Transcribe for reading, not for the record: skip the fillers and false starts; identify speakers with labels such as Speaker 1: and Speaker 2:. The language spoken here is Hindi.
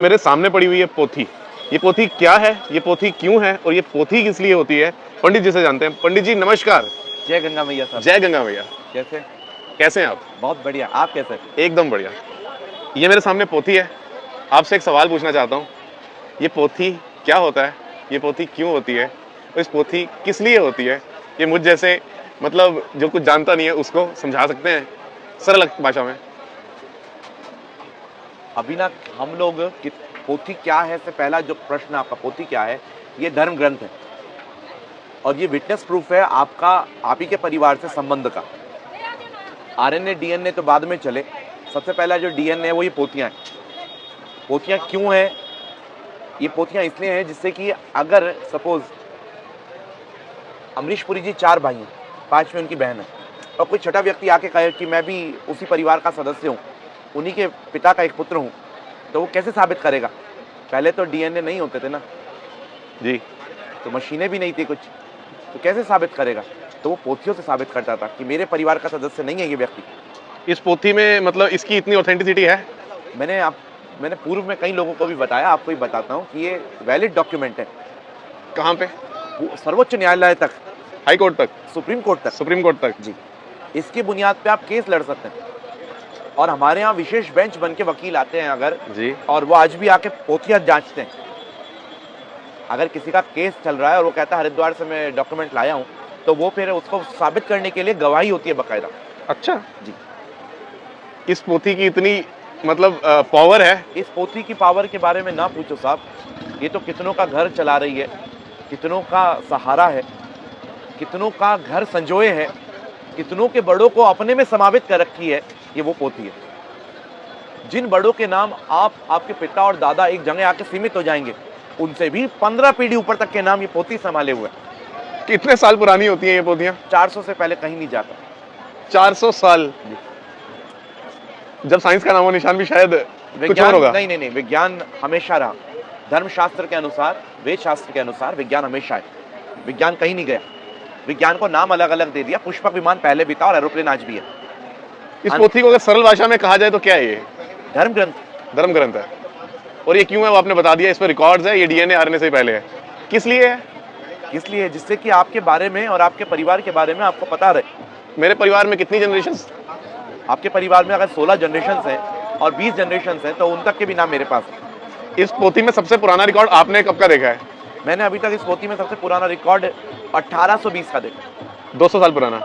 Speaker 1: मेरे सामने पड़ी हुई है पोथी। ये पोथी क्या है, ये पोथी क्यों है और ये पोथी किस लिए होती है, पंडित जी से जानते हैं। पंडित जी नमस्कार।
Speaker 2: जय गंगा मैया साहब।
Speaker 1: जय गंगा मैया।
Speaker 2: कैसे?
Speaker 1: कैसे हैं आप?
Speaker 2: बहुत बढ़िया। आप कैसे?
Speaker 1: एकदम बढ़िया। ये मेरे सामने पोथी है। आपसे एक सवाल पूछना चाहता हूँ, ये पोथी क्या होता है, ये पोथी क्यों होती है और इस पोथी किस लिए होती है? ये मुझ जैसे मतलब जो कुछ जानता नहीं है उसको समझा सकते हैं सरल भाषा में?
Speaker 2: अभी ना हम लोग पोथी क्या है से पहला जो प्रश्न आपका, पोथी क्या है, ये धर्म ग्रंथ है और ये विटनेस प्रूफ है आपका, आप ही के परिवार से संबंध का। आरएनए डीएनए तो बाद में चले, सबसे पहला जो डीएनए है वो ये पोथियां हैं। पोथियां क्यों है? ये पोथियां इसलिए हैं जिससे कि अगर सपोज अमरीश पुरी जी 4 भाई हैं, 5वीं उनकी बहन है और कोई छठा व्यक्ति आके कहे कि मैं भी उसी परिवार का सदस्य हूँ, उन्हीं के पिता का एक पुत्र हूँ, तो वो कैसे साबित करेगा? पहले तो डीएनए नहीं होते थे ना
Speaker 1: जी,
Speaker 2: तो मशीनें भी नहीं थी कुछ, तो कैसे साबित करेगा? तो वो पोथियों से साबित करता था कि मेरे परिवार का सदस्य नहीं है ये व्यक्ति।
Speaker 1: इस पोथी में मतलब इसकी इतनी ऑथेंटिसिटी है?
Speaker 2: मैंने पूर्व में कई लोगों को भी बताया, आपको भी बताता हूँ कि ये वैलिड डॉक्यूमेंट है।
Speaker 1: कहाँ पे?
Speaker 2: सर्वोच्च न्यायालय तक,
Speaker 1: हाई कोर्ट तक,
Speaker 2: सुप्रीम कोर्ट तक।
Speaker 1: सुप्रीम कोर्ट तक?
Speaker 2: जी, इसकी बुनियाद पे आप केस लड़ सकते हैं और हमारे यहाँ विशेष बेंच बन के वकील आते हैं अगर
Speaker 1: जी,
Speaker 2: और वो आज भी आके पोथियां जांचते हैं। अगर किसी का केस चल रहा है और वो कहता है हरिद्वार से मैं डॉक्यूमेंट लाया हूँ, तो वो फिर उसको साबित करने के लिए गवाही होती है बाकायदा।
Speaker 1: अच्छा
Speaker 2: जी,
Speaker 1: इस पोथी की इतनी मतलब पावर है?
Speaker 2: इस पोथी की पावर के बारे में ना पूछो साहब, ये तो कितनों का घर चला रही है, कितनों का सहारा है, कितनों का घर संजोए है, कितनों के बड़ों को अपने में समावित कर रखी है, ये वो पोथी है। जिन बड़ों के नाम आपके पिता और दादा एक जगह आके सीमित हो जाएंगे, उनसे भी 15 पीढ़ी ऊपर तक के नाम ये पोथी संभाले हुए हैं।
Speaker 1: कितने साल पुरानी होती हैं ये पोथियां?
Speaker 2: 400 से पहले कहीं नहीं जाता।
Speaker 1: 400 साल? जब साइंस का नामो निशान भी शायद कुछ और
Speaker 2: विज्ञान
Speaker 1: होगा।
Speaker 2: नहीं, विज्ञान हमेशा रहा। धर्मशास्त्र के अनुसार, वेद शास्त्र के अनुसार विज्ञान हमेशा है। विज्ञान कहीं नहीं गया। विज्ञान को नाम अलग अलग दे दिया। पुष्पक विमान पहले भी था और एरोप्लेन आज भी है।
Speaker 1: इस पोथी को अगर सरल भाषा में कहा जाए तो क्या है ये?
Speaker 2: धर्म ग्रंथ।
Speaker 1: धर्म ग्रंथ है। और ये क्यों है वो आपने बता दिया, इस पर रिकॉर्ड्स है, ये डीएनए आरएनए से पहले है। किस लिए है?
Speaker 2: इसलिए जिससे कि आपके बारे में और आपके परिवार के बारे में आपको पता रहे।
Speaker 1: मेरे परिवार में कितनी जनरेशंस?
Speaker 2: आपके परिवार में अगर 16 जनरेशन हैं और 20 जनरेशन हैं तो उन तक के भी नाम मेरे पास है।
Speaker 1: इस पोथी में सबसे पुराना रिकॉर्ड आपने कब का देखा है?
Speaker 2: मैंने अभी तक इस पोथी में सबसे पुराना रिकॉर्ड 1820 का देखा।
Speaker 1: 200 साल पुराना?